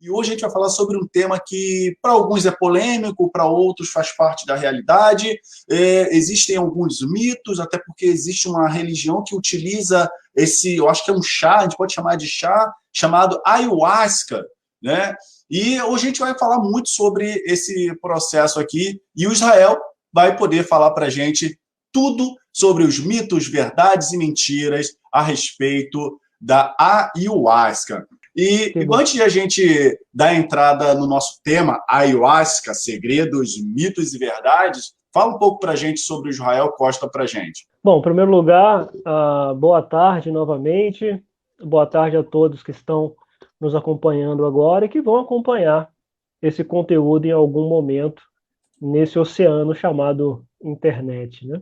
E hoje a gente vai falar sobre um tema que para alguns é polêmico, para outros faz parte da realidade. Existem alguns mitos, até porque existe uma religião que utiliza esse, eu acho que é um chá, a gente pode chamar de chá, chamado ayahuasca, né? E hoje a gente vai falar muito sobre esse processo aqui, e o Israel vai poder falar para a gente tudo sobre os mitos, verdades e mentiras a respeito da ayahuasca. E antes de a gente dar entrada no nosso tema, ayahuasca, segredos, mitos e verdades, fala um pouco para a gente sobre o Israel Costa para a gente. Bom, em primeiro lugar, boa tarde novamente. Boa tarde a todos que estão nos acompanhando agora e que vão acompanhar esse conteúdo em algum momento nesse oceano chamado internet, né?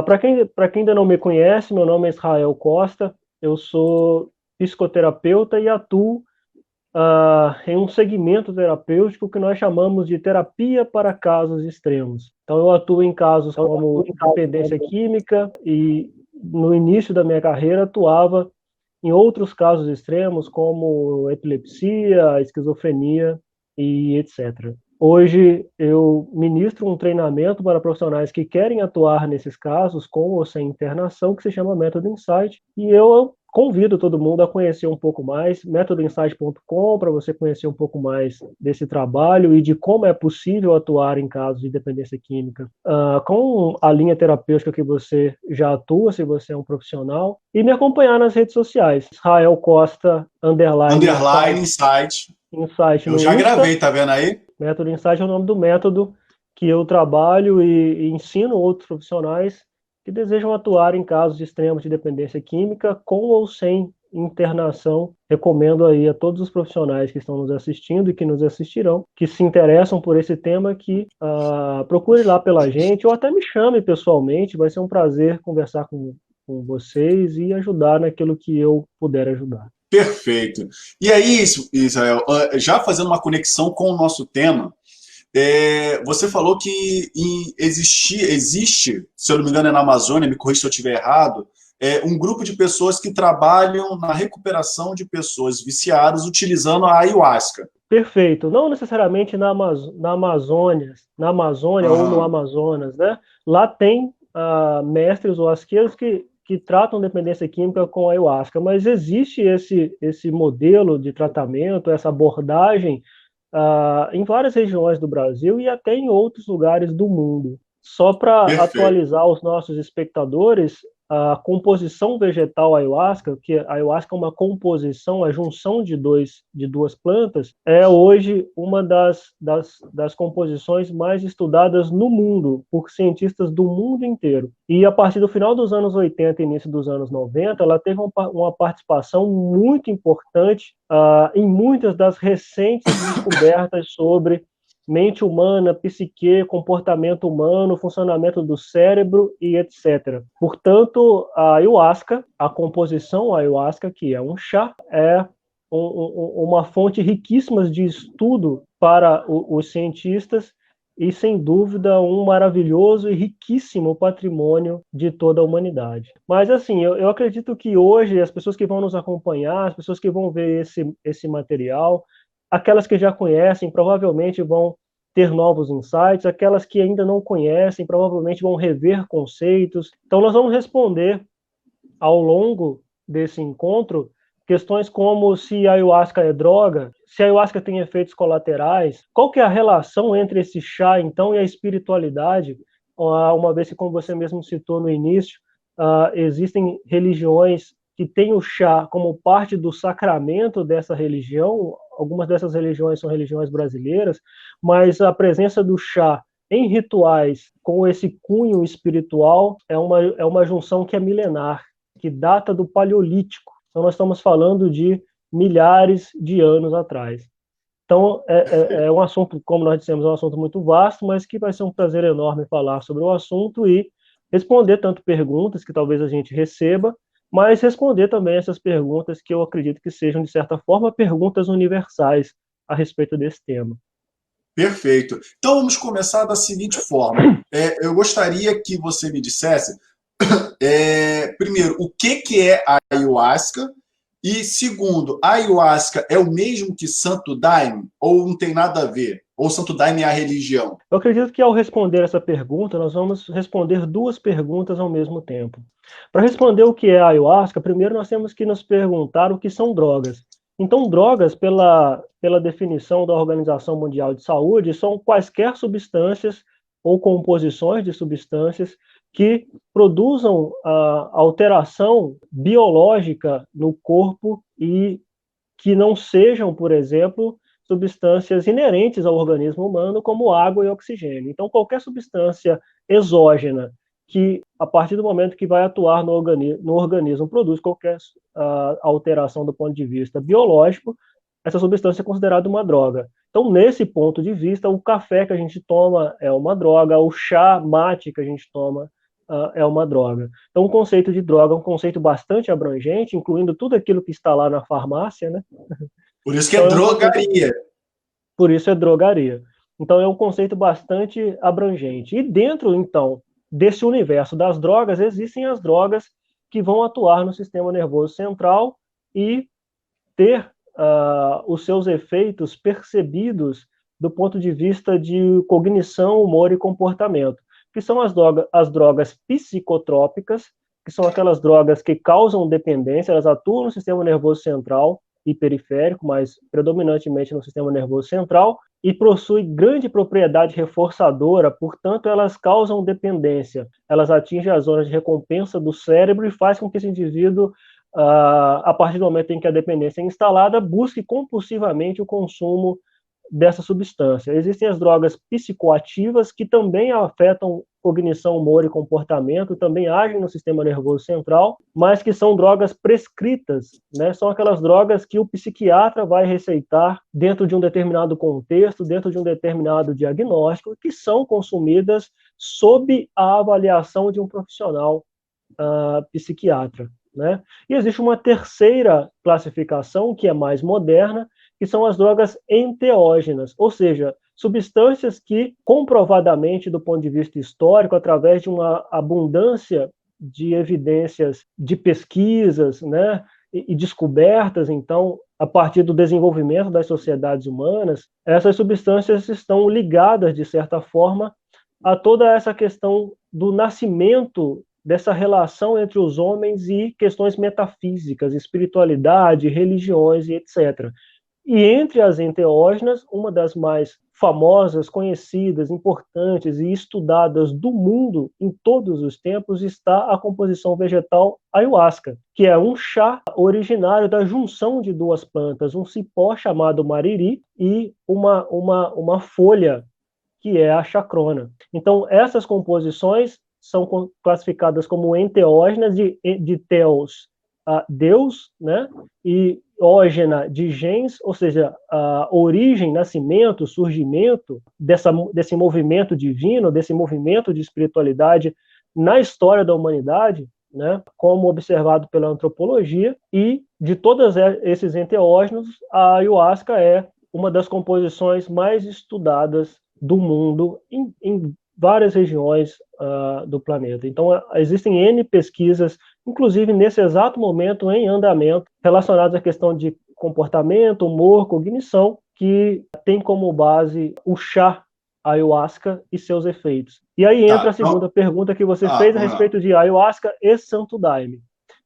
Para quem ainda não me conhece, meu nome é Israel Costa, eu sou psicoterapeuta e atuo em um segmento terapêutico que nós chamamos de terapia para casos extremos. Então, eu atuo em casos como dependência química e, no início da minha carreira, atuava em outros casos extremos, como epilepsia, esquizofrenia e etc. Hoje, eu ministro um treinamento para profissionais que querem atuar nesses casos, com ou sem internação, que se chama Método Insight, e eu convido todo mundo a conhecer um pouco mais, métodoinsight.com, para você conhecer um pouco mais desse trabalho e de como é possível atuar em casos de dependência química, com a linha terapêutica que você já atua, se você é um profissional, e me acompanhar nas redes sociais, Israel Costa, Insight. Insight Eu já gravei, tá vendo aí? Método Insight é o nome do método que eu trabalho e ensino outros profissionais que desejam atuar em casos extremos de dependência química, com ou sem internação. Recomendo aí a todos os profissionais que estão nos assistindo e que nos assistirão, que se interessam por esse tema, que procure lá pela gente, ou até me chame pessoalmente, vai ser um prazer conversar com vocês e ajudar naquilo que eu puder ajudar. Perfeito. E aí, Israel, já fazendo uma conexão com o nosso tema, você falou que existe, se eu não me engano é na Amazônia, me corrija se eu estiver errado, um grupo de pessoas que trabalham na recuperação de pessoas viciadas utilizando a ayahuasca. Perfeito. Não necessariamente na Amazônia ou no Amazonas, né? Lá tem mestres ou asqueiros que tratam dependência química com ayahuasca, mas existe esse modelo de tratamento, essa abordagem em várias regiões do Brasil e até em outros lugares do mundo. Só para atualizar os nossos espectadores, a composição vegetal ayahuasca, que a ayahuasca é uma composição, a junção de duas plantas, é hoje uma das composições mais estudadas no mundo, por cientistas do mundo inteiro. E a partir do final dos anos 80 e início dos anos 90, ela teve uma participação muito importante em muitas das recentes descobertas sobre mente humana, psique, comportamento humano, funcionamento do cérebro e etc. Portanto, a ayahuasca, a composição ayahuasca, que é um chá, é uma fonte riquíssima de estudo para os cientistas e, sem dúvida, um maravilhoso e riquíssimo patrimônio de toda a humanidade. Mas, assim, eu acredito que hoje as pessoas que vão nos acompanhar, as pessoas que vão ver esse material, aquelas que já conhecem provavelmente vão ter novos insights, aquelas que ainda não conhecem provavelmente vão rever conceitos. Então, nós vamos responder ao longo desse encontro questões como se a ayahuasca é droga, se a ayahuasca tem efeitos colaterais, qual que é a relação entre esse chá, então, e a espiritualidade, uma vez que, como você mesmo citou no início, existem religiões que têm o chá como parte do sacramento dessa religião. Algumas dessas religiões são religiões brasileiras, mas a presença do chá em rituais com esse cunho espiritual é uma junção que é milenar, que data do Paleolítico. Então, nós estamos falando de milhares de anos atrás. Então, é um assunto, como nós dissemos, é um assunto muito vasto, mas que vai ser um prazer enorme falar sobre o assunto e responder tanto perguntas que talvez a gente receba, mas responder também essas perguntas que eu acredito que sejam, de certa forma, perguntas universais a respeito desse tema. Perfeito. Então, vamos começar da seguinte forma. Eu gostaria que você me dissesse, primeiro, o que é a ayahuasca E segundo, a ayahuasca é o mesmo que Santo Daime ou não tem nada a ver? Ou Santo Daime é a religião? Eu acredito que ao responder essa pergunta, nós vamos responder duas perguntas ao mesmo tempo. Para responder o que é a ayahuasca, primeiro nós temos que nos perguntar o que são drogas. Então, drogas, pela definição da Organização Mundial de Saúde, são quaisquer substâncias ou composições de substâncias que produzam a alteração biológica no corpo e que não sejam, por exemplo, substâncias inerentes ao organismo humano, como água e oxigênio. Então, qualquer substância exógena que, a partir do momento que vai atuar no organismo produz qualquer alteração do ponto de vista biológico, essa substância é considerada uma droga. Então, nesse ponto de vista, o café que a gente toma é uma droga, o chá mate que a gente toma é uma droga. Então, o conceito de droga é um conceito bastante abrangente, incluindo tudo aquilo que está lá na farmácia, né? Por isso que é drogaria. Por isso é drogaria. Então, é um conceito bastante abrangente. E dentro, então, desse universo das drogas, existem as drogas que vão atuar no sistema nervoso central e ter os seus efeitos percebidos do ponto de vista de cognição, humor e comportamento, que são as drogas psicotrópicas, que são aquelas drogas que causam dependência, elas atuam no sistema nervoso central e periférico, mas predominantemente no sistema nervoso central, e possuem grande propriedade reforçadora, portanto, elas causam dependência, elas atingem as zonas de recompensa do cérebro e faz com que esse indivíduo, a partir do momento em que a dependência é instalada, busque compulsivamente o consumo dessa substância. Existem as drogas psicoativas, que também afetam cognição, humor e comportamento, também agem no sistema nervoso central, mas que são drogas prescritas, né? São aquelas drogas que o psiquiatra vai receitar dentro de um determinado contexto, dentro de um determinado diagnóstico, que são consumidas sob a avaliação de um profissional psiquiatra, né? E existe uma terceira classificação, que é mais moderna, que são as drogas enteógenas, ou seja, substâncias que, comprovadamente, do ponto de vista histórico, através de uma abundância de evidências de pesquisas, né, e descobertas, então, a partir do desenvolvimento das sociedades humanas, essas substâncias estão ligadas, de certa forma, a toda essa questão do nascimento dessa relação entre os homens e questões metafísicas, espiritualidade, religiões e etc. E entre as enteógenas, uma das mais famosas, conhecidas, importantes e estudadas do mundo em todos os tempos está a composição vegetal ayahuasca, que é um chá originário da junção de duas plantas, um cipó chamado mariri e uma folha que é a chacrona. Então, essas composições são classificadas como enteógenas, de teos, Deus, né? E ógena, de gens, ou seja, a origem, nascimento, surgimento desse movimento divino, desse movimento de espiritualidade na história da humanidade, né? Como observado pela antropologia, e de todos esses enteógenos, a ayahuasca é uma das composições mais estudadas do mundo em várias regiões do planeta. Então, existem N pesquisas, inclusive nesse exato momento, em andamento, relacionadas à questão de comportamento, humor, cognição, que tem como base o chá ayahuasca e seus efeitos. E aí entra a segunda pergunta que você fez a respeito de ayahuasca e Santo Daime.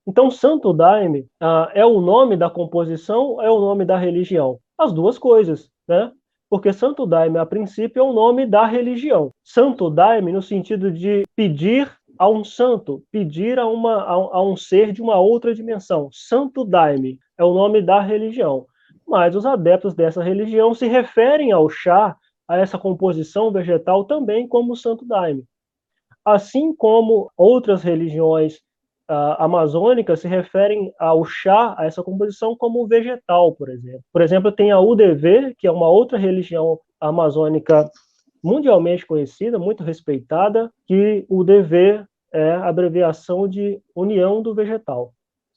Então, Santo Daime é o nome da composição ou é o nome da religião? As duas coisas, né? Porque Santo Daime, a princípio, é o nome da religião. Santo Daime, no sentido de pedir a um santo, pedir a um ser de uma outra dimensão. Santo Daime é o nome da religião. Mas os adeptos dessa religião se referem ao chá, a essa composição vegetal, também como Santo Daime. Assim como outras religiões amazônicas se referem ao chá, a essa composição, como vegetal, por exemplo. Por exemplo, tem a UDV, que é uma outra religião amazônica mundialmente conhecida, muito respeitada, que o UDV é a abreviação de União do Vegetal.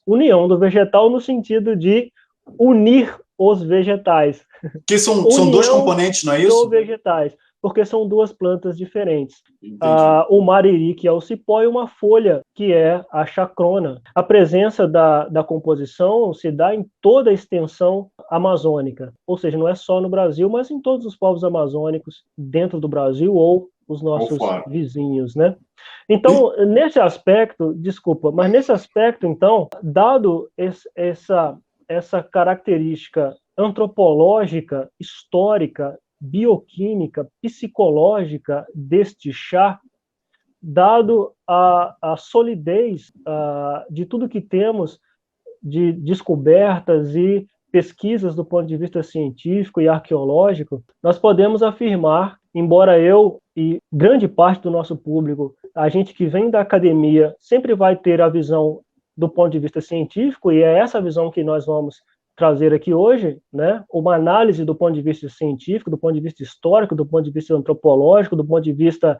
União do Vegetal no sentido de unir os vegetais. Que são dois componentes, não é isso? Vegetais. porque são duas plantas diferentes. Entendi. O mariri, que é o cipó, e uma folha, que é a chacrona. A presença da composição se dá em toda a extensão amazônica, ou seja, não é só no Brasil, mas em todos os povos amazônicos dentro do Brasil ou os Ou nossos fora. vizinhos, né? E- Então, nesse aspecto, desculpa, mas nesse aspecto, então, dado essa característica antropológica, histórica, bioquímica, psicológica deste chá, dado a solidez de tudo que temos de descobertas e pesquisas do ponto de vista científico e arqueológico, nós podemos afirmar, embora eu e grande parte do nosso público, a gente que vem da academia, sempre vai ter a visão do ponto de vista científico, e é essa visão que nós vamos trazer aqui hoje, né? Uma análise do ponto de vista científico, do ponto de vista histórico, do ponto de vista antropológico, do ponto de vista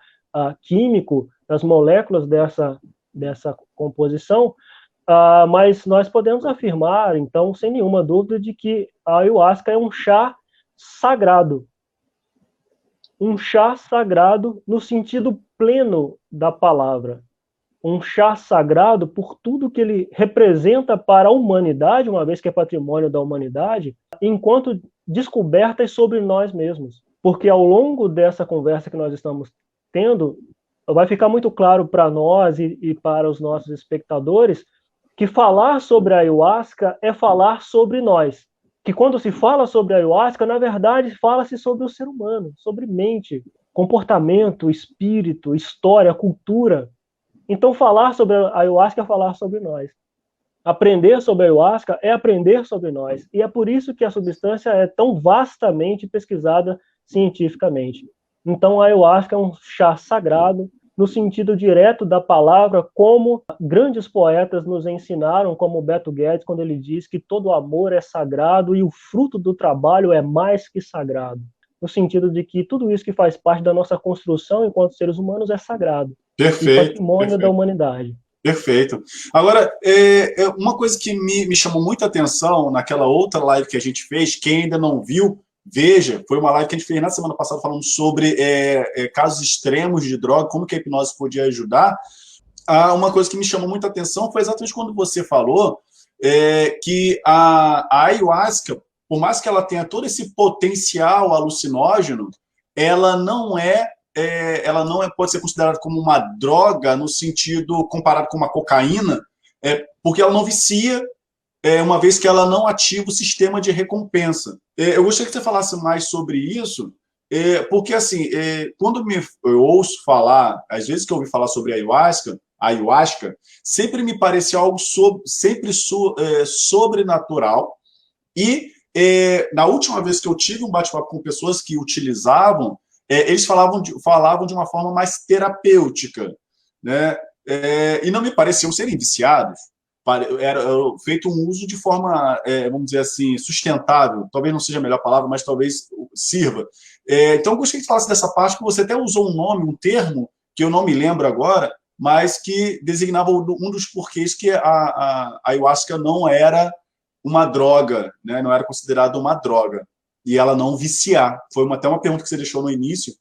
químico, das moléculas dessa composição, mas nós podemos afirmar, então, sem nenhuma dúvida, de que a ayahuasca é um chá sagrado. Um chá sagrado no sentido pleno da palavra. Um chá sagrado por tudo que ele representa para a humanidade, uma vez que é patrimônio da humanidade, enquanto descobertas sobre nós mesmos. Porque ao longo dessa conversa que nós estamos tendo, vai ficar muito claro para nós e para os nossos espectadores que falar sobre a ayahuasca é falar sobre nós. Que quando se fala sobre a ayahuasca, na verdade, fala-se sobre o ser humano, sobre mente, comportamento, espírito, história, cultura. Então, falar sobre a ayahuasca é falar sobre nós. Aprender sobre a ayahuasca é aprender sobre nós. E é por isso que a substância é tão vastamente pesquisada cientificamente. Então, a ayahuasca é um chá sagrado, no sentido direto da palavra, como grandes poetas nos ensinaram, como Beto Guedes, quando ele diz que todo amor é sagrado e o fruto do trabalho é mais que sagrado. No sentido de que tudo isso que faz parte da nossa construção enquanto seres humanos é sagrado e Perfeito, patrimônio da perfeito. humanidade. Perfeito. Agora, uma coisa que me chamou muita atenção naquela outra live que a gente fez, quem ainda não viu, veja, foi uma live que a gente fez na semana passada falando sobre casos extremos de droga, como que a hipnose podia ajudar. Uma coisa que me chamou muita atenção foi exatamente quando você falou que a ayahuasca, por mais que ela tenha todo esse potencial alucinógeno, ela não pode ser considerada como uma droga no sentido comparado com uma cocaína, porque ela não vicia, uma vez que ela não ativa o sistema de recompensa. Eu gostaria que você falasse mais sobre isso, porque assim, quando eu ouço falar, às vezes que eu ouvi falar sobre ayahuasca, sempre me parece algo sobrenatural, e na última vez que eu tive um bate-papo com pessoas que utilizavam, eles falavam de uma forma mais terapêutica, né? E não me pareciam serem viciados. Era feito um uso de forma, vamos dizer assim, sustentável. Talvez não seja a melhor palavra, mas talvez sirva. Então, eu gostaria que falasse dessa parte, que você até usou um nome, um termo, que eu não me lembro agora, mas que designava um dos porquês que a ayahuasca não era uma droga, né? Não era considerada uma droga. E ela não viciar. Foi até uma pergunta que você deixou no início.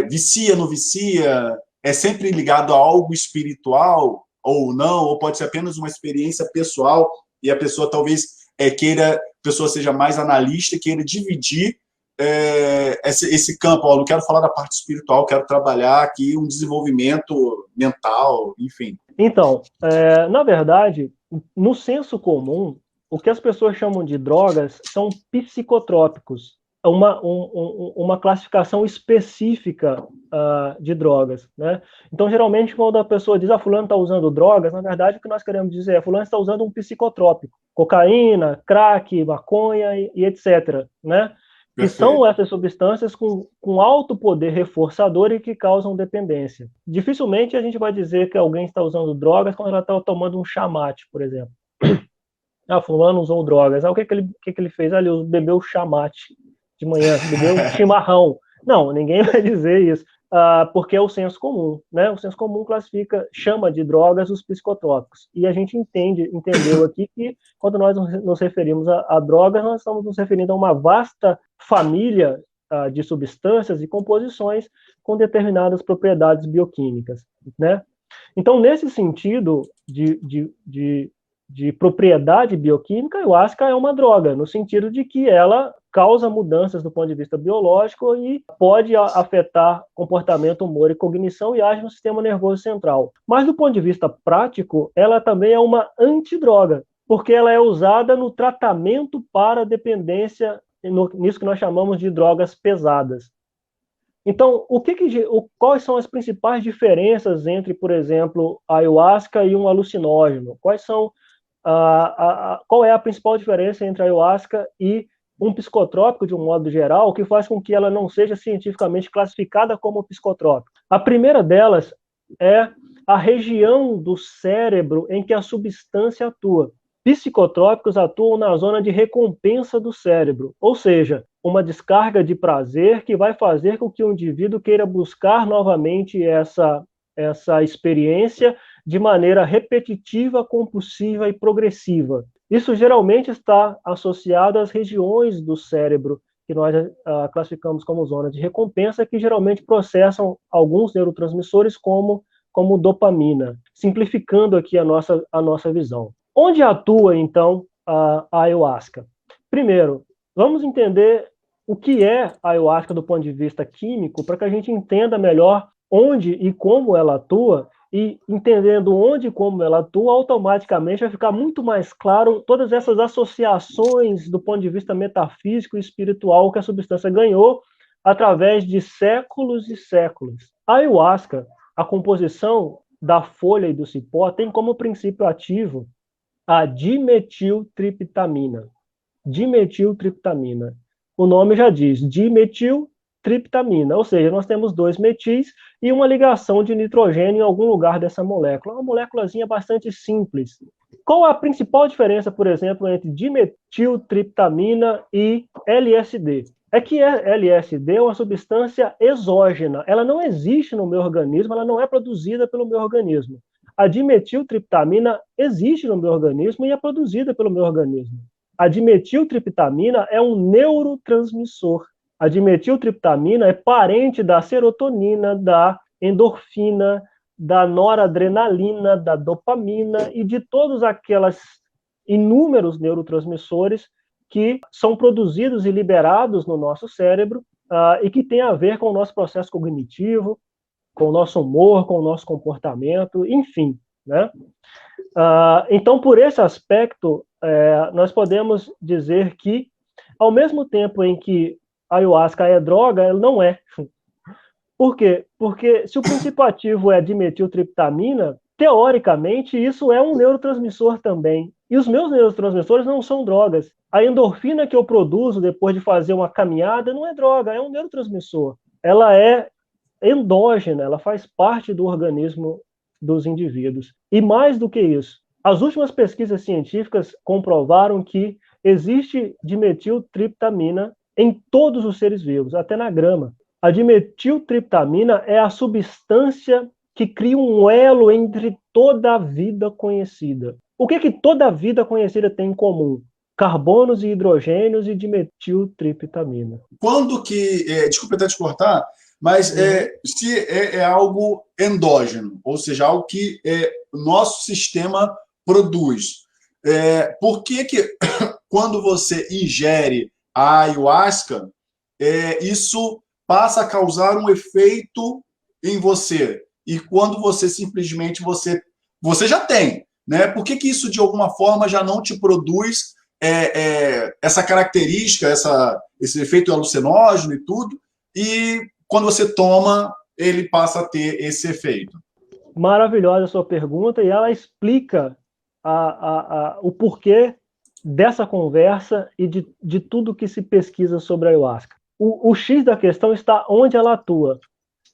Vicia, não vicia? É sempre ligado a algo espiritual ou não? Ou pode ser apenas uma experiência pessoal e a pessoa talvez a pessoa seja mais analista e queira dividir esse campo. Eu não quero falar da parte espiritual, quero trabalhar aqui um desenvolvimento mental, enfim. Então, na verdade, no senso comum, o que as pessoas chamam de drogas são psicotrópicos, uma classificação específica de drogas, né? Então, geralmente, quando a pessoa diz, fulano está usando drogas, na verdade, o que nós queremos dizer é, fulano está usando um psicotrópico, cocaína, crack, maconha e etc., né? Que são Perfeito. essas substâncias com alto poder reforçador e que causam dependência. Dificilmente a gente vai dizer que alguém está usando drogas quando ela está tomando um chamate, por exemplo. Fulano usou drogas. O que ele fez? Ele bebeu chamate de manhã, bebeu chimarrão. Não, ninguém vai dizer isso, porque é o senso comum, né? O senso comum chama de drogas os psicotrópicos. E a gente entendeu aqui que quando nós nos referimos a drogas, nós estamos nos referindo a uma vasta família de substâncias e composições com determinadas propriedades bioquímicas, né? Então, nesse sentido de propriedade bioquímica, a ayahuasca é uma droga, no sentido de que ela causa mudanças do ponto de vista biológico e pode afetar comportamento, humor e cognição e age no sistema nervoso central. Mas, do ponto de vista prático, ela também é uma antidroga, porque ela é usada no tratamento para dependência, nisso que nós chamamos de drogas pesadas. Então, quais são as principais diferenças entre, por exemplo, a ayahuasca e um alucinógeno? Qual é a principal diferença entre a ayahuasca e um psicotrópico, de um modo geral, que faz com que ela não seja cientificamente classificada como psicotrópico? A primeira delas é a região do cérebro em que a substância atua. Psicotrópicos atuam na zona de recompensa do cérebro, ou seja, uma descarga de prazer que vai fazer com que o indivíduo queira buscar novamente essa experiência de maneira repetitiva, compulsiva e progressiva. Isso geralmente está associado às regiões do cérebro que nós classificamos como zona de recompensa, que geralmente processam alguns neurotransmissores como dopamina, simplificando aqui a nossa visão. Onde atua, então, a ayahuasca? Primeiro, vamos entender o que é a ayahuasca do ponto de vista químico, para que a gente entenda melhor onde e como ela atua, e entendendo onde e como ela atua, automaticamente vai ficar muito mais claro todas essas associações do ponto de vista metafísico e espiritual que a substância ganhou através de séculos e séculos. A ayahuasca, a composição da folha e do cipó, tem como princípio ativo a dimetiltriptamina. Dimetiltriptamina. O nome já diz, dimetiltriptamina, ou seja, nós temos 2 metis e uma ligação de nitrogênio em algum lugar dessa molécula. Uma moléculazinha bastante simples. Qual a principal diferença, por exemplo, entre dimetiltriptamina e LSD? É que a LSD é uma substância exógena, ela não existe no meu organismo, ela não é produzida pelo meu organismo. A dimetiltriptamina existe no meu organismo e é produzida pelo meu organismo. A dimetiltriptamina é um neurotransmissor. A dimetiltriptamina é parente da serotonina, da endorfina, da noradrenalina, da dopamina e de todos aqueles inúmeros neurotransmissores que são produzidos e liberados no nosso cérebro e que tem a ver com o nosso processo cognitivo, com o nosso humor, com o nosso comportamento, enfim, né? Então, por esse aspecto, nós podemos dizer que, ao mesmo tempo em que a ayahuasca é droga, ela não é. Por quê? Porque se o princípio ativo é a dimetiltriptamina, teoricamente, isso é um neurotransmissor também. E os meus neurotransmissores não são drogas. A endorfina que eu produzo depois de fazer uma caminhada não é droga, é um neurotransmissor. Ela é endógena, ela faz parte do organismo dos indivíduos. E mais do que isso, as últimas pesquisas científicas comprovaram que existe dimetiltriptamina em todos os seres vivos, até na grama. A dimetiltriptamina é a substância que cria um elo entre toda a vida conhecida. O que toda a vida conhecida tem em comum? Carbonos e hidrogênios e dimetiltriptamina. Quando que... desculpa até te cortar, mas se é algo endógeno, ou seja, algo que o nosso sistema produz, por que quando você ingere a ayahuasca, isso passa a causar um efeito em você? E quando você simplesmente você já tem, né? Por que isso de alguma forma já não te produz essa característica, esse efeito alucinógeno e tudo, e quando você toma, ele passa a ter esse efeito? Maravilhosa a sua pergunta, e ela explica o porquê dessa conversa e de tudo que se pesquisa sobre a ayahuasca. O X da questão está onde ela atua.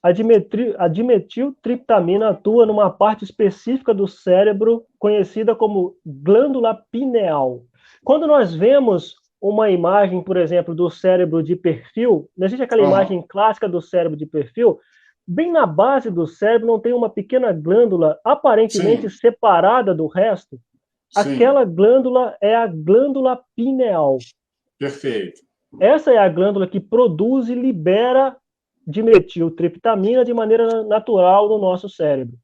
A dimetiltriptamina atua numa parte específica do cérebro conhecida como glândula pineal. Quando nós vemos uma imagem, por exemplo, do cérebro de perfil, não existe aquela imagem clássica do cérebro de perfil, bem na base do cérebro não tem uma pequena glândula aparentemente separada do resto? Sim. Aquela glândula é a glândula pineal. Perfeito. Essa é a glândula que produz e libera dimetiltriptamina de maneira natural no nosso cérebro.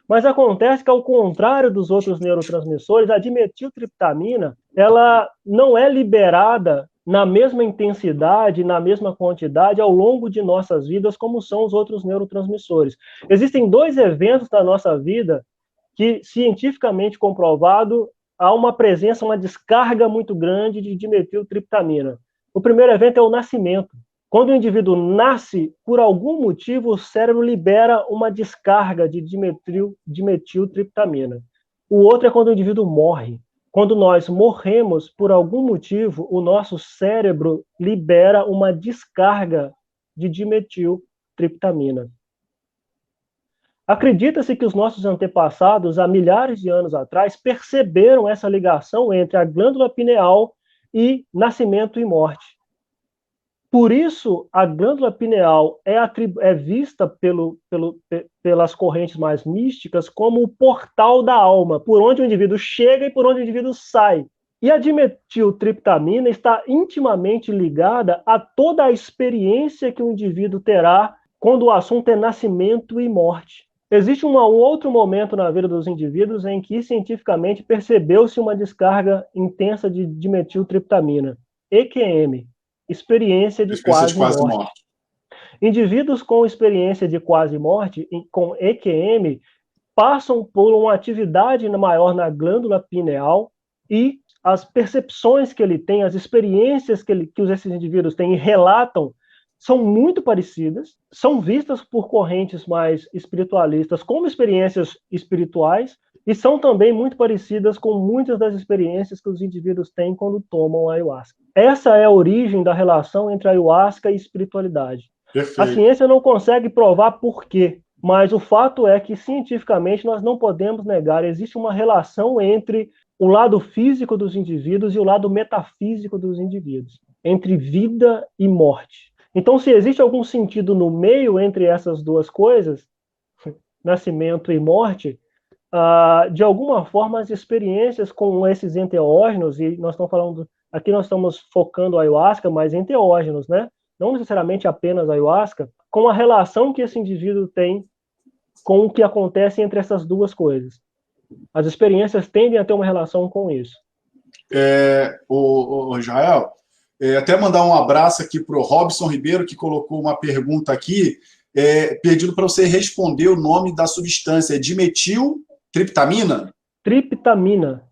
Mas acontece que, ao contrário dos outros neurotransmissores, a dimetiltriptamina ela não é liberada na mesma intensidade, na mesma quantidade ao longo de nossas vidas, como são os outros neurotransmissores. Existem dois eventos da nossa vida que, cientificamente comprovado, há uma presença, uma descarga muito grande de dimetiltriptamina. O primeiro evento é o nascimento. Quando o indivíduo nasce, por algum motivo, o cérebro libera uma descarga de dimetiltriptamina. O outro é quando o indivíduo morre. Quando nós morremos, por algum motivo, o nosso cérebro libera uma descarga de dimetiltriptamina. Acredita-se que os nossos antepassados, há milhares de anos atrás, perceberam essa ligação entre a glândula pineal e nascimento e morte. Por isso, a glândula pineal é vista pelas correntes mais místicas como o portal da alma, por onde o indivíduo chega e por onde o indivíduo sai. E a dimetiltriptamina está intimamente ligada a toda a experiência que o indivíduo terá quando o assunto é nascimento e morte. Existe um outro momento na vida dos indivíduos em que cientificamente percebeu-se uma descarga intensa de dimetiltriptamina, EQM, experiência de quase morte. Indivíduos com experiência de quase morte, com EQM, passam por uma atividade maior na glândula pineal e as percepções que ele tem, as experiências que esses indivíduos têm e relatam são muito parecidas, são vistas por correntes mais espiritualistas como experiências espirituais e são também muito parecidas com muitas das experiências que os indivíduos têm quando tomam a ayahuasca. Essa é a origem da relação entre a ayahuasca e espiritualidade. Perfeito. A ciência não consegue provar por quê, mas o fato é que, cientificamente, nós não podemos negar, existe uma relação entre o lado físico dos indivíduos e o lado metafísico dos indivíduos, entre vida e morte. Então, se existe algum sentido no meio entre essas duas coisas, nascimento e morte, de alguma forma as experiências com esses enteógenos, e nós estamos falando, aqui nós estamos focando a ayahuasca, mas enteógenos, né? Não necessariamente apenas a ayahuasca, com a relação que esse indivíduo tem com o que acontece entre essas duas coisas. As experiências tendem a ter uma relação com isso. O Israel, até mandar um abraço aqui para o Robson Ribeiro, que colocou uma pergunta aqui, pedindo para você responder o nome da substância. É dimetiltriptamina? Triptamina.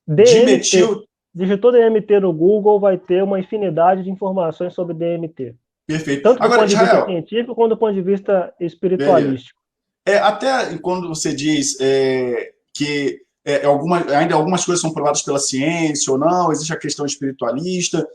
Dimetil... Digitou DMT no Google, vai ter uma infinidade de informações sobre DMT. Perfeito. Tanto do ponto de vista científico, quanto do ponto de vista espiritualístico. Até quando você diz que ainda algumas coisas são provadas pela ciência ou não, existe a questão espiritualista,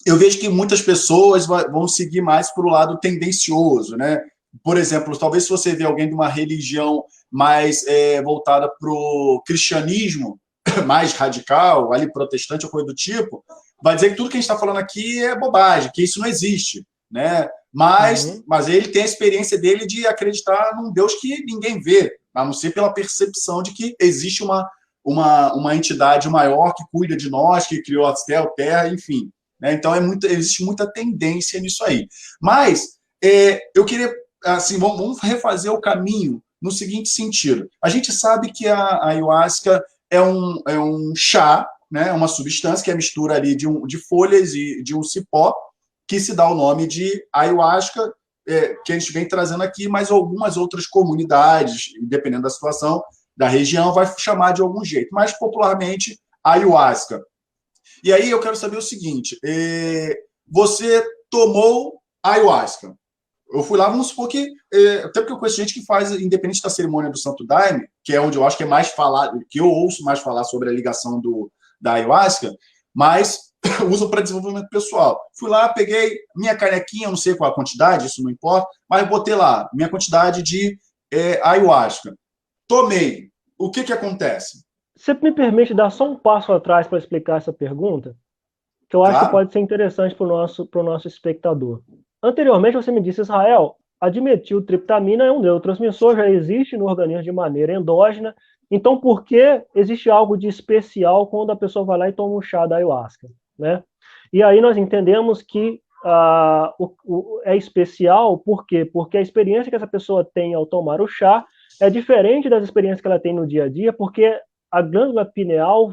eu vejo que muitas pessoas vão seguir mais para o lado tendencioso, né? Por exemplo, talvez se você vê alguém de uma religião mais voltada para o cristianismo, mais radical, ali protestante ou coisa do tipo, vai dizer que tudo que a gente está falando aqui é bobagem, que isso não existe, né? Mas ele tem a experiência dele de acreditar num Deus que ninguém vê, a não ser pela percepção de que existe uma entidade maior que cuida de nós, que criou a céu, terra, enfim. Né? Então, existe muita tendência nisso aí. Mas eu queria, assim, vamos refazer o caminho no seguinte sentido. A gente sabe que a ayahuasca é um chá, né? Uma substância que é a mistura ali de folhas e de um cipó, que se dá o nome de ayahuasca, que a gente vem trazendo aqui, mas algumas outras comunidades, dependendo da situação, da região, vai chamar de algum jeito, mas popularmente ayahuasca. E aí eu quero saber o seguinte, você tomou ayahuasca. Eu fui lá, vamos supor que, até porque eu conheço gente que faz, independente da cerimônia do Santo Daime, que é onde eu acho que é mais falado, que eu ouço mais falar sobre a ligação da ayahuasca, mas usam para desenvolvimento pessoal. Fui lá, peguei minha canequinha, não sei qual a quantidade, isso não importa, mas botei lá, minha quantidade de ayahuasca. Tomei. O que acontece? Você me permite dar só um passo atrás para explicar essa pergunta? Que eu acho que pode ser interessante para o nosso espectador. Anteriormente, você me disse, Israel, a dimetiltriptamina é um neurotransmissor, já existe no organismo de maneira endógena, então por que existe algo de especial quando a pessoa vai lá e toma um chá da ayahuasca? Né? E aí nós entendemos que é especial, por quê? Porque a experiência que essa pessoa tem ao tomar o chá é diferente das experiências que ela tem no dia a dia, porque a glândula pineal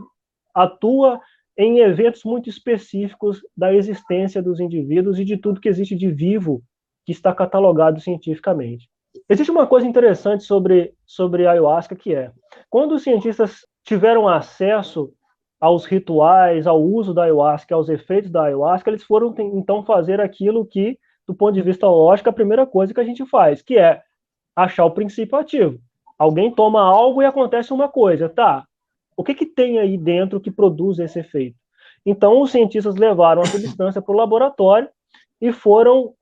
atua em eventos muito específicos da existência dos indivíduos e de tudo que existe de vivo que está catalogado cientificamente. Existe uma coisa interessante sobre a ayahuasca, que é, quando os cientistas tiveram acesso aos rituais, ao uso da ayahuasca, aos efeitos da ayahuasca, eles foram então fazer aquilo que, do ponto de vista lógico, a primeira coisa que a gente faz, que é achar o princípio ativo. Alguém toma algo e acontece uma coisa, tá? O que tem aí dentro que produz esse efeito? Então, os cientistas levaram a substância para o laboratório e foram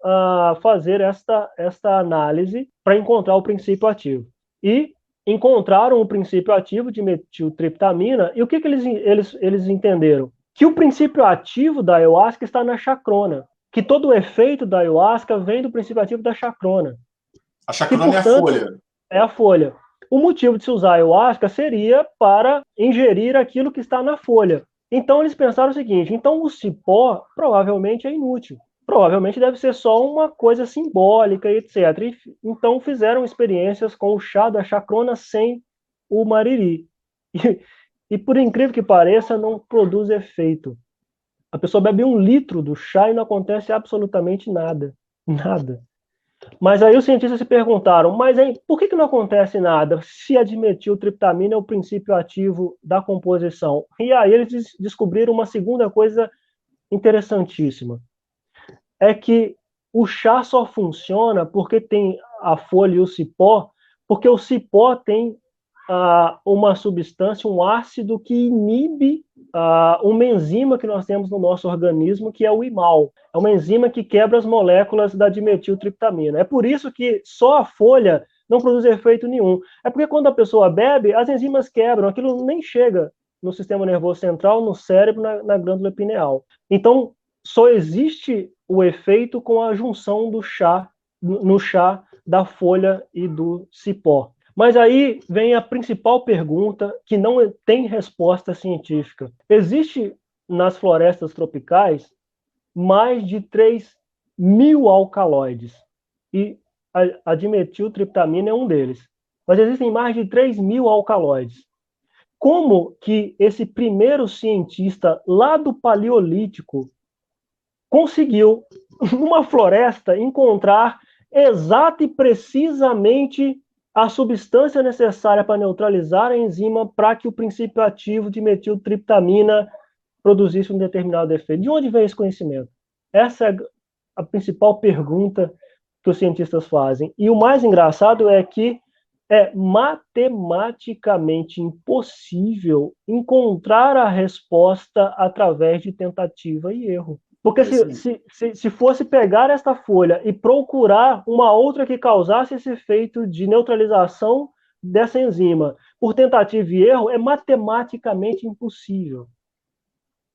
fazer esta análise para encontrar o princípio ativo. E encontraram o princípio ativo de metiltriptamina, e o que eles entenderam? Que o princípio ativo da ayahuasca está na chacrona, que todo o efeito da ayahuasca vem do princípio ativo da chacrona. A chacrona, portanto, é a folha. É a folha. O motivo de se usar a ayahuasca seria para ingerir aquilo que está na folha. Então eles pensaram o seguinte, então o cipó provavelmente é inútil. Provavelmente deve ser só uma coisa simbólica, etc. E, então fizeram experiências com o chá da chacrona sem o mariri. E por incrível que pareça, não produz efeito. A pessoa bebe 1 litro do chá e não acontece absolutamente nada. Nada. Mas aí os cientistas se perguntaram, mas aí, por que não acontece nada se a dimetiltriptamina é o princípio ativo da composição? E aí eles descobriram uma segunda coisa interessantíssima. É que o chá só funciona porque tem a folha e o cipó, porque o cipó tem uma substância, um ácido que inibe uma enzima que nós temos no nosso organismo, que é o IMAL. É uma enzima que quebra as moléculas da dimetiltriptamina. É por isso que só a folha não produz efeito nenhum. É porque quando a pessoa bebe, as enzimas quebram, aquilo nem chega no sistema nervoso central, no cérebro, na glândula pineal. Então, só existe o efeito com a junção do chá, no chá da folha e do cipó. Mas aí vem a principal pergunta que não tem resposta científica. Existe nas florestas tropicais mais de 3.000 alcaloides e a dimetiltriptamina é um deles. Mas existem mais de 3.000 alcaloides. Como que esse primeiro cientista lá do Paleolítico conseguiu, numa floresta, encontrar exata e precisamente a substância necessária para neutralizar a enzima para que o princípio ativo de metiltriptamina produzisse um determinado efeito? De onde vem esse conhecimento? Essa é a principal pergunta que os cientistas fazem. E o mais engraçado é que é matematicamente impossível encontrar a resposta através de tentativa e erro. Porque se fosse pegar esta folha e procurar uma outra que causasse esse efeito de neutralização dessa enzima por tentativa e erro, é matematicamente impossível.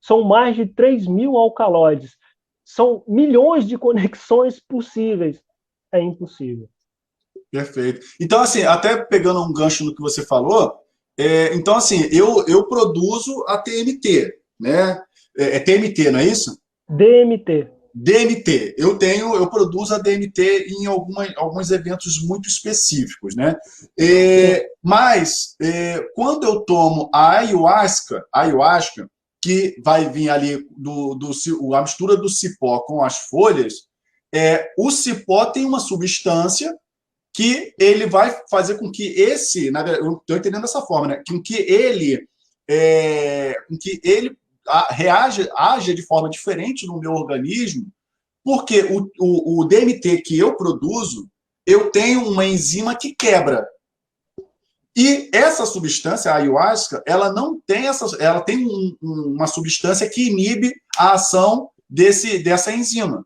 São mais de 3.000 alcaloides. São milhões de conexões possíveis. É impossível. Perfeito. Então, assim, até pegando um gancho no que você falou, então, assim, eu produzo a TMT, né? É TMT, não é isso? DMT. DMT. Eu produzo a DMT em alguns eventos muito específicos, né? Mas, quando eu tomo a ayahuasca, que vai vir ali a mistura do cipó com as folhas, o cipó tem uma substância que ele vai fazer com que eu estou entendendo dessa forma, né? Com que ele haja de forma diferente no meu organismo, porque o DMT que eu produzo, eu tenho uma enzima que quebra. E essa substância, a ayahuasca, ela não tem ela tem uma substância que inibe a ação dessa enzima.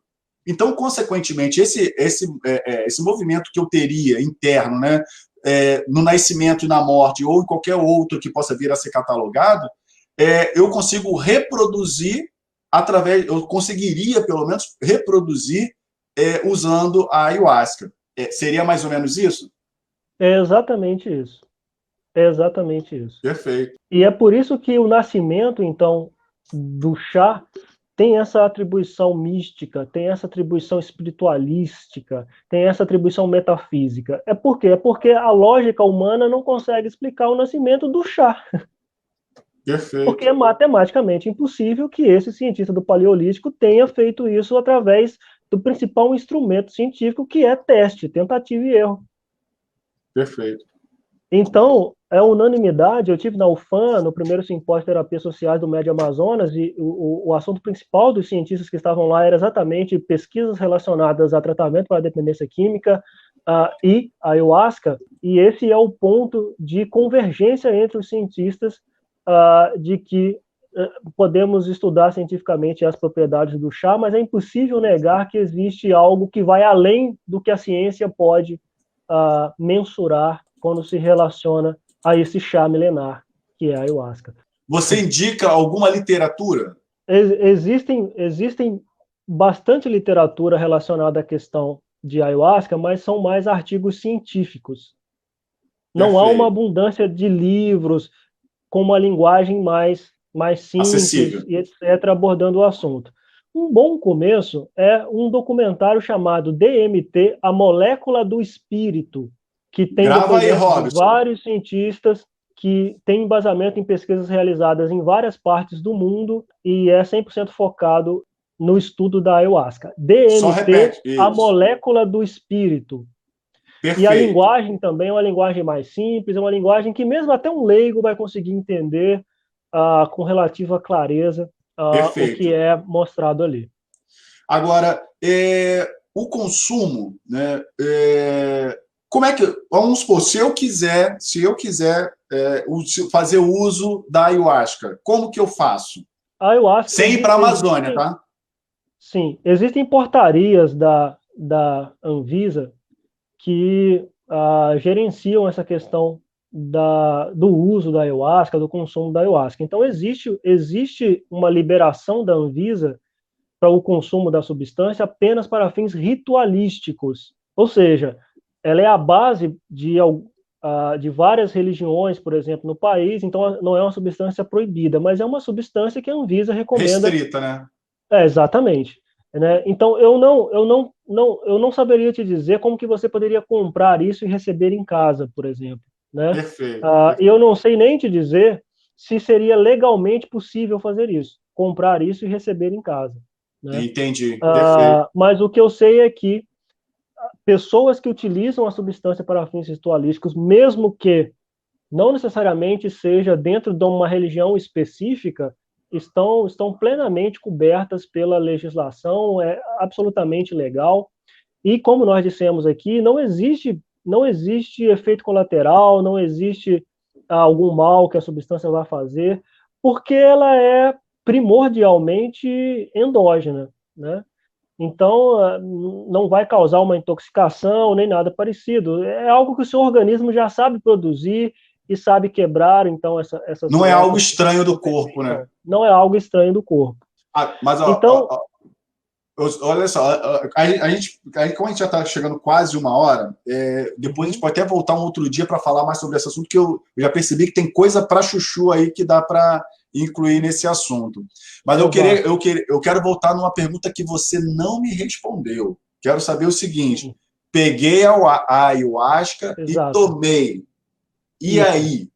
Então, consequentemente, esse movimento que eu teria interno, né, no nascimento e na morte, ou em qualquer outro que possa vir a ser catalogado, eu consigo reproduzir eu conseguiria, pelo menos, reproduzir usando a ayahuasca. Seria mais ou menos isso? É exatamente isso. É exatamente isso. Perfeito. E é por isso que o nascimento, então, do chá tem essa atribuição mística, tem essa atribuição espiritualística, tem essa atribuição metafísica. É por quê? É porque a lógica humana não consegue explicar o nascimento do chá. Porque Perfeito. é matematicamente impossível que esse cientista do Paleolítico tenha feito isso através do principal instrumento científico, que é teste, tentativa e erro. Perfeito. Então, é unanimidade. Eu tive na UFAM, no primeiro simpósio de terapias sociais do Médio Amazonas, e o assunto principal dos cientistas que estavam lá era exatamente pesquisas relacionadas a tratamento para a dependência química e ayahuasca, e esse é o ponto de convergência entre os cientistas de que podemos estudar cientificamente as propriedades do chá, mas é impossível negar que existe algo que vai além do que a ciência pode mensurar quando se relaciona a esse chá milenar, que é a ayahuasca. Você indica alguma literatura? Existem bastante literatura relacionada à questão de ayahuasca, mas são mais artigos científicos. Não há uma abundância de livros com uma linguagem mais simples acessível e etc., abordando o assunto. Um bom começo é um documentário chamado DMT, A Molécula do Espírito, que tem depoimentos de vários cientistas que tem embasamento em pesquisas realizadas em várias partes do mundo e é 100% focado no estudo da ayahuasca. DMT, A Molécula do Espírito. Perfeito. E a linguagem também é uma linguagem mais simples, é uma linguagem que mesmo até um leigo vai conseguir entender com relativa clareza o que é mostrado ali. Agora, o consumo, né? Como é que, vamos supor, se eu quiser fazer uso da ayahuasca, como que eu faço? Ayahuasca, sem ir para a Amazônia, tá? Sim, existem portarias da Anvisa que gerenciam essa questão do uso da ayahuasca, do consumo da ayahuasca. Então, existe uma liberação da Anvisa para o consumo da substância apenas para fins ritualísticos. Ou seja, ela é a base de várias religiões, por exemplo, no país, então não é uma substância proibida, mas é uma substância que a Anvisa recomenda. Restrita, né? Exatamente. Né? Então, eu não saberia te dizer como que você poderia comprar isso e receber em casa, por exemplo. Né? Perfeito. E eu não sei nem te dizer se seria legalmente possível fazer isso, comprar isso e receber em casa. Né? Entendi. Perfeito. Mas o que eu sei é que pessoas que utilizam a substância para fins ritualísticos, mesmo que não necessariamente seja dentro de uma religião específica, estão plenamente cobertas pela legislação, é absolutamente legal. E como nós dissemos aqui, não existe efeito colateral, não existe algum mal que a substância vai fazer, porque ela é primordialmente endógena, né? Então, não vai causar uma intoxicação nem nada parecido. É algo que o seu organismo já sabe produzir e sabe quebrar, então, essas não é algo estranho do corpo, né? Não é algo estranho do corpo. Mas, então, olha só, como a gente já está chegando quase 1 hora, depois a gente pode até voltar um outro dia para falar mais sobre esse assunto, que eu já percebi que tem coisa para chuchu aí que dá para incluir nesse assunto. Mas eu quero voltar numa pergunta que você não me respondeu. Quero saber o seguinte: peguei a ayahuasca e tomei. E aí?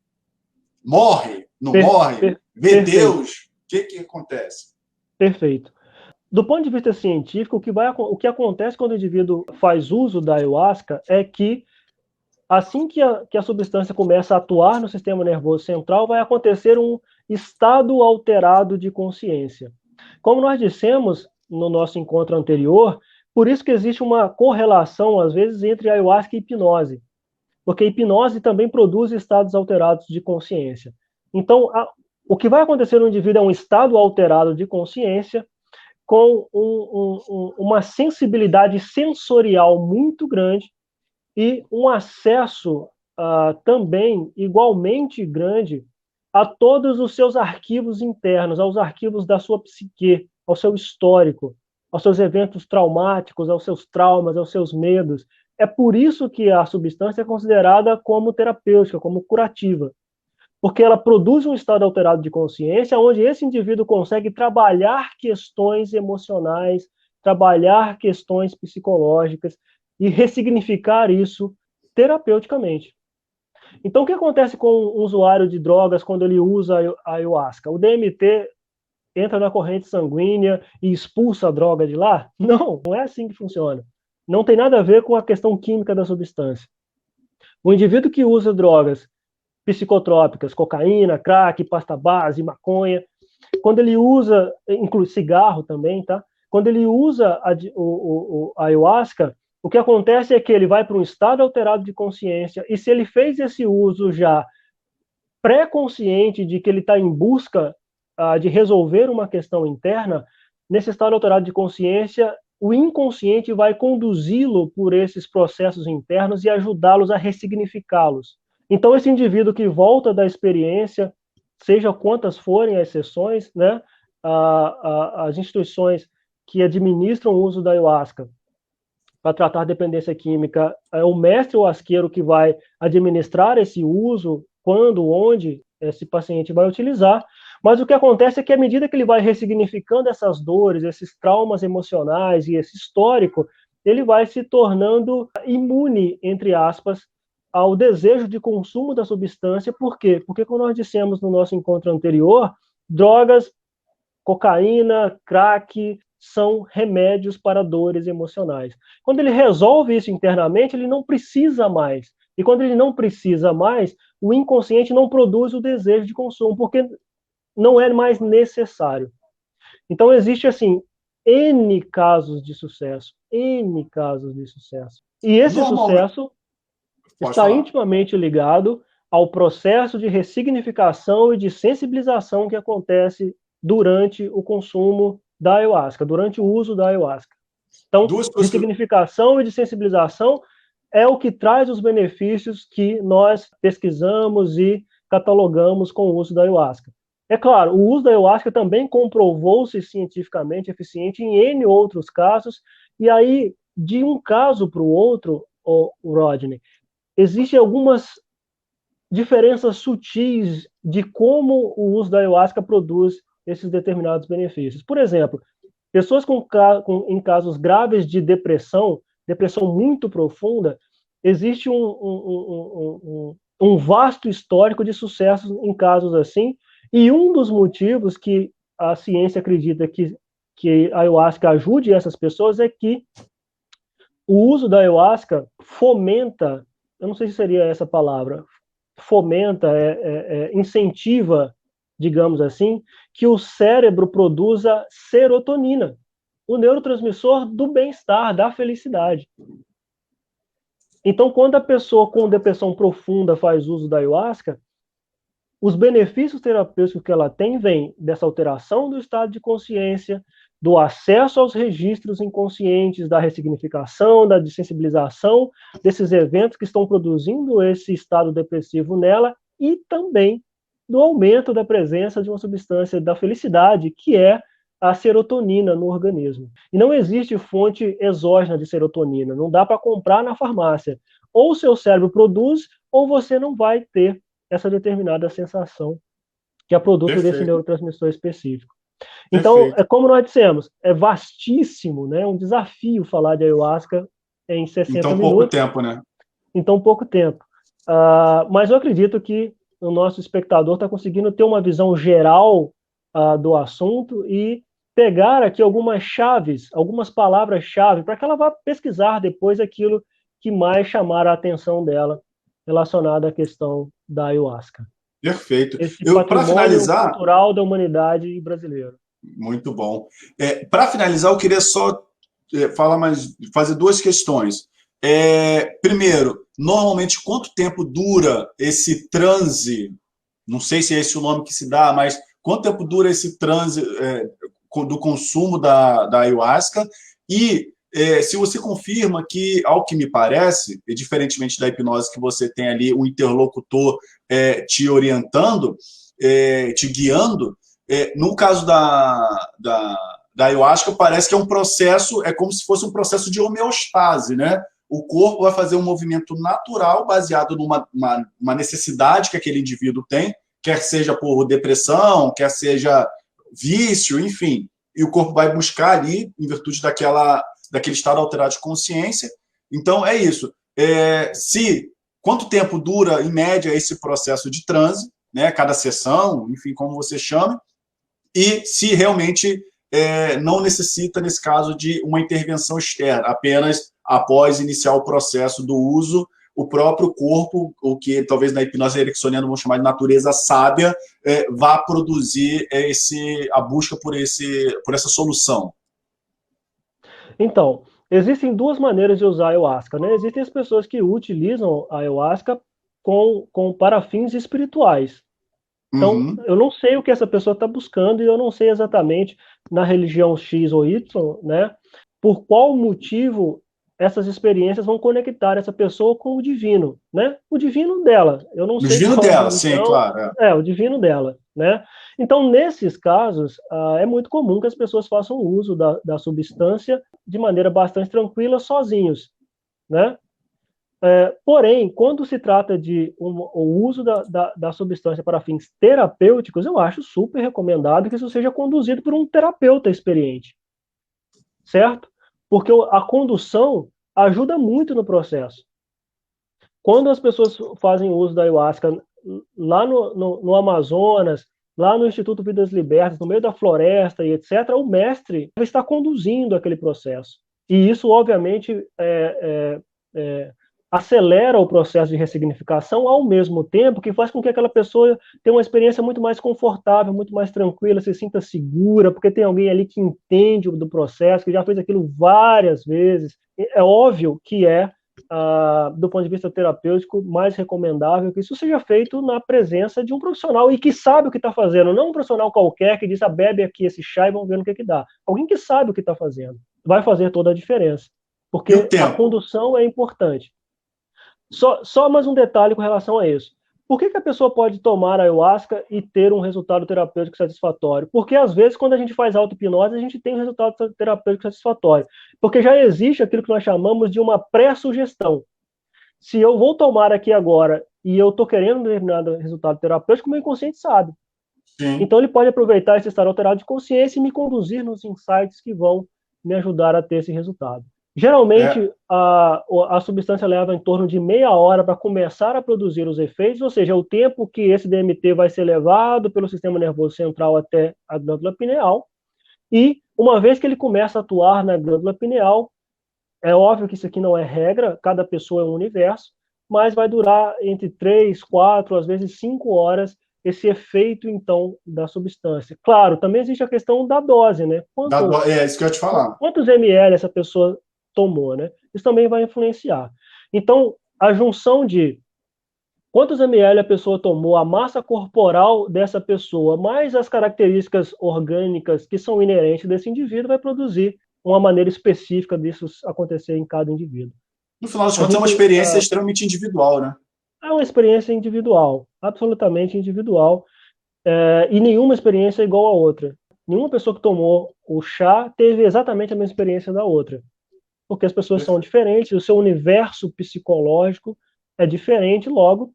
Morre? Não morre? Vê Deus? O que acontece? Perfeito. Do ponto de vista científico, o que acontece quando o indivíduo faz uso da ayahuasca é que, assim que a substância começa a atuar no sistema nervoso central, vai acontecer um estado alterado de consciência. Como nós dissemos no nosso encontro anterior, por isso que existe uma correlação, às vezes, entre ayahuasca e hipnose. Porque a hipnose também produz estados alterados de consciência. Então, o que vai acontecer no indivíduo é um estado alterado de consciência com uma sensibilidade sensorial muito grande e um acesso também igualmente grande a todos os seus arquivos internos, aos arquivos da sua psique, ao seu histórico, aos seus eventos traumáticos, aos seus traumas, aos seus medos. É por isso que a substância é considerada como terapêutica, como curativa. porque ela produz um estado alterado de consciência, onde esse indivíduo consegue trabalhar questões emocionais, trabalhar questões psicológicas e ressignificar isso terapeuticamente. Então, o que acontece com um usuário de drogas quando ele usa a ayahuasca? O DMT entra na corrente sanguínea e expulsa a droga de lá? Não, não é assim que funciona. Não tem nada a ver com a questão química da substância. O indivíduo que usa drogas psicotrópicas, cocaína, crack, pasta base, maconha, quando ele usa, inclui cigarro também, tá? Quando ele usa a ayahuasca, o que acontece é que ele vai para um estado alterado de consciência, e se ele fez esse uso já pré-consciente de que ele está em busca de resolver uma questão interna, nesse estado alterado de consciência, o inconsciente vai conduzi-lo por esses processos internos e ajudá-los a ressignificá-los. Então, esse indivíduo que volta da experiência, seja quantas forem as sessões, né, as instituições que administram o uso da ayahuasca para tratar dependência química, é o mestre ou asqueiro que vai administrar esse uso, quando, onde esse paciente vai utilizar, mas o que acontece é que à medida que ele vai ressignificando essas dores, esses traumas emocionais e esse histórico, ele vai se tornando imune, entre aspas, ao desejo de consumo da substância. Por quê? Porque, como nós dissemos no nosso encontro anterior, drogas, cocaína, crack, são remédios para dores emocionais. Quando ele resolve isso internamente, ele não precisa mais. E quando ele não precisa mais, o inconsciente não produz o desejo de consumo, porque não é mais necessário. Então, existe, assim, N casos de sucesso. N casos de sucesso. E esse sucesso está intimamente ligado ao processo de ressignificação e de sensibilização que acontece durante o consumo da ayahuasca, durante o uso da ayahuasca. Então, ressignificação e de sensibilização é o que traz os benefícios que nós pesquisamos e catalogamos com o uso da ayahuasca. É claro, o uso da ayahuasca também comprovou-se cientificamente eficiente em N outros casos, e aí, de um caso para o outro, Rodney, existem algumas diferenças sutis de como o uso da ayahuasca produz esses determinados benefícios. Por exemplo, pessoas em casos graves de depressão muito profunda, existe um vasto histórico de sucessos em casos assim, e um dos motivos que a ciência acredita que a ayahuasca ajude essas pessoas é que o uso da ayahuasca fomenta, eu não sei se seria essa palavra, fomenta, incentiva, digamos assim, que o cérebro produza serotonina, o neurotransmissor do bem-estar, da felicidade. Então, quando a pessoa com depressão profunda faz uso da ayahuasca, os benefícios terapêuticos que ela tem vêm dessa alteração do estado de consciência, do acesso aos registros inconscientes, da ressignificação, da desensibilização desses eventos que estão produzindo esse estado depressivo nela, e também do aumento da presença de uma substância da felicidade, que é a serotonina no organismo. E não existe fonte exógena de serotonina, não dá para comprar na farmácia. Ou o seu cérebro produz, ou você não vai ter essa determinada sensação que é produto desse neurotransmissor específico. Então, é como nós dissemos, é vastíssimo, né? Um desafio falar de ayahuasca em 60 minutos. Em tão pouco tempo, né? Em tão pouco tempo. Mas eu acredito que o nosso espectador está conseguindo ter uma visão geral do assunto e pegar aqui algumas chaves, algumas palavras-chave, para que ela vá pesquisar depois aquilo que mais chamar a atenção dela relacionado à questão da ayahuasca. Perfeito. Esse patrimônio cultural da humanidade brasileira. Muito bom. Para finalizar, eu queria só fazer duas questões. Primeiro, normalmente, quanto tempo dura esse transe? Não sei se é esse o nome que se dá, mas quanto tempo dura esse transe do consumo da ayahuasca? E se você confirma que, ao que me parece, e diferentemente da hipnose, que você tem ali um interlocutor te orientando, te guiando, no caso da ayahuasca, parece que é um processo, é como se fosse um processo de homeostase, né? O corpo vai fazer um movimento natural baseado numa necessidade que aquele indivíduo tem, quer seja por depressão, quer seja vício, enfim, e o corpo vai buscar ali, em virtude daquele estado alterado de consciência. Então, é isso. Quanto tempo dura, em média, esse processo de transe, né, cada sessão, enfim, como você chama, e se realmente não necessita, nesse caso, de uma intervenção externa, apenas após iniciar o processo do uso, o próprio corpo, o que talvez na hipnose ericksoniana vão chamar de natureza sábia, vá produzir a busca por essa solução. Então, existem duas maneiras de usar a ayahuasca, né? Existem as pessoas que utilizam a ayahuasca para fins espirituais. Então, eu não sei o que essa pessoa está buscando e eu não sei exatamente na religião X ou Y, né? Por qual motivo essas experiências vão conectar essa pessoa com o divino, né? O divino dela. Eu não sei divino qual dela, religião, sim, claro. o divino dela, né? Então, nesses casos, é muito comum que as pessoas façam uso da substância de maneira bastante tranquila, sozinhos, né? Porém, quando se trata de o uso da substância para fins terapêuticos, eu acho super recomendado que isso seja conduzido por um terapeuta experiente, certo? Porque a condução ajuda muito no processo. Quando as pessoas fazem uso da ayahuasca lá no Amazonas, lá no Instituto Vidas Libertas, no meio da floresta e etc., o mestre está conduzindo aquele processo. E isso, obviamente, acelera o processo de ressignificação ao mesmo tempo que faz com que aquela pessoa tenha uma experiência muito mais confortável, muito mais tranquila, se sinta segura, porque tem alguém ali que entende do processo, que já fez aquilo várias vezes. É óbvio que do ponto de vista terapêutico, mais recomendável que isso seja feito na presença de um profissional e que sabe o que está fazendo, não um profissional qualquer que diz, bebe aqui esse chá e vamos ver no que dá. Alguém que sabe o que está fazendo. Vai fazer toda a diferença. Porque a condução é importante. Só mais um detalhe com relação a isso. Por que a pessoa pode tomar ayahuasca e ter um resultado terapêutico satisfatório? Porque, às vezes, quando a gente faz auto-hipnose, a gente tem um resultado terapêutico satisfatório. Porque já existe aquilo que nós chamamos de uma pré-sugestão. Se eu vou tomar aqui agora e eu estou querendo um determinado resultado terapêutico, o meu inconsciente sabe. Sim. Então, ele pode aproveitar esse estado alterado de consciência e me conduzir nos insights que vão me ajudar a ter esse resultado. Geralmente, a substância leva em torno de meia hora para começar a produzir os efeitos, ou seja, o tempo que esse DMT vai ser levado pelo sistema nervoso central até a glândula pineal. E, uma vez que ele começa a atuar na glândula pineal, é óbvio que isso aqui não é regra, cada pessoa é um universo, mas vai durar entre 3, 4, às vezes 5 horas esse efeito, então, da substância. Claro, também existe a questão da dose, né? É isso que eu ia te falar. Quantos ml essa pessoa tomou, né? Isso também vai influenciar. Então, a junção de quantos ml a pessoa tomou, a massa corporal dessa pessoa, mais as características orgânicas que são inerentes desse indivíduo, vai produzir uma maneira específica disso acontecer em cada indivíduo. No final das contas, é uma experiência extremamente individual, né? É uma experiência individual, absolutamente individual, e nenhuma experiência é igual a outra. Nenhuma pessoa que tomou o chá teve exatamente a mesma experiência da outra. Porque as pessoas são diferentes, o seu universo psicológico é diferente, logo,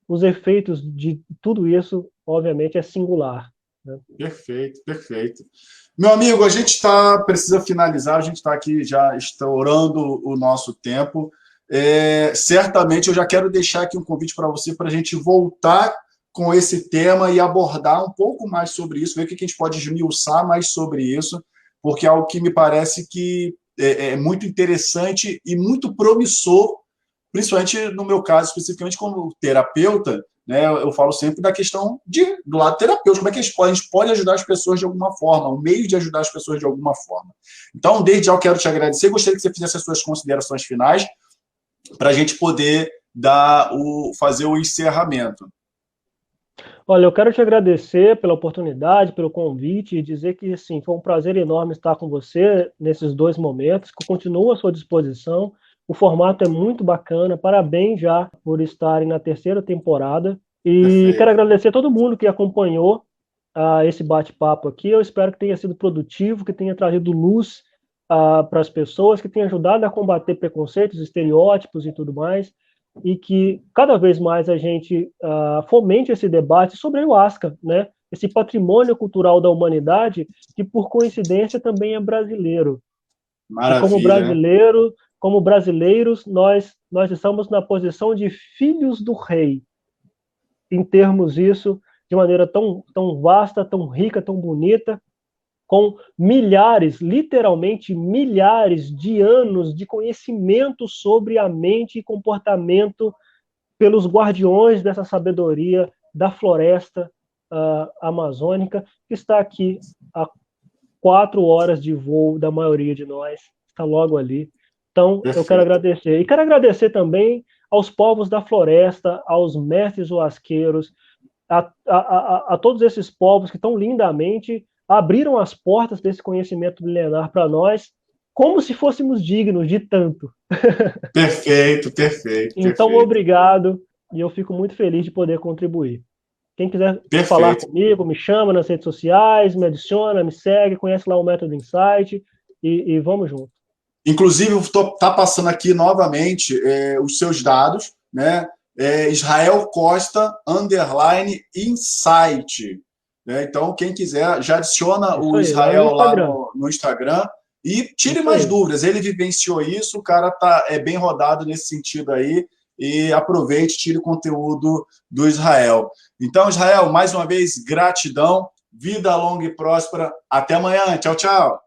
os efeitos de tudo isso, obviamente, é singular. Né? Perfeito, perfeito. Meu amigo, a gente precisa finalizar, a gente está aqui já estourando o nosso tempo. Certamente eu já quero deixar aqui um convite para você, para a gente voltar com esse tema e abordar um pouco mais sobre isso, ver o que a gente pode esmiuçar mais sobre isso, porque é algo que me parece que é muito interessante e muito promissor, principalmente no meu caso, especificamente como terapeuta, né, eu falo sempre da questão do lado terapêutico, como é que a gente pode ajudar as pessoas de alguma forma, um meio de ajudar as pessoas de alguma forma. Então, desde já eu quero te agradecer, gostaria que você fizesse as suas considerações finais para a gente poder fazer o encerramento. Olha, eu quero te agradecer pela oportunidade, pelo convite e dizer que, assim, foi um prazer enorme estar com você nesses 2 momentos, que eu continuo à sua disposição. O formato é muito bacana, parabéns já por estarem na 3ª temporada. E Perfeito. Quero agradecer a todo mundo que acompanhou esse bate-papo aqui. Eu espero que tenha sido produtivo, que tenha trazido luz para as pessoas, que tenha ajudado a combater preconceitos, estereótipos e tudo mais. e que cada vez mais a gente fomente esse debate sobre a ayahuasca, né? Esse patrimônio cultural da humanidade, que por coincidência também é brasileiro. E Maravilha, né? como brasileiros, nós estamos na posição de filhos do rei, em termos isso de maneira tão vasta, tão rica, tão bonita, com milhares, literalmente milhares de anos de conhecimento sobre a mente e comportamento pelos guardiões dessa sabedoria da floresta amazônica, que está aqui a 4 horas de voo da maioria de nós, está logo ali. Então, eu quero Perfeito. agradecer. E quero agradecer também aos povos da floresta, aos mestres huasqueiros, a todos esses povos que tão lindamente abriram as portas desse conhecimento milenar para nós, como se fôssemos dignos de tanto. Perfeito, perfeito, Então, perfeito. obrigado, e eu fico muito feliz de poder contribuir. Quem quiser falar Perfeito. comigo, me chama nas redes sociais, me adiciona, me segue, conhece lá o Método Insight, e vamos junto. Inclusive, tá passando aqui novamente os seus dados, né? Israel Costa _insight. Né? Então, quem quiser, já adiciona Isso o aí, lá no Israel lá Instagram. no Instagram e tire Isso mais aí. dúvidas. Ele vivenciou isso, o cara é bem rodado nesse sentido aí. E aproveite, tire o conteúdo do Israel. Então, Israel, mais uma vez, gratidão, vida longa e próspera. Até amanhã. Tchau, tchau.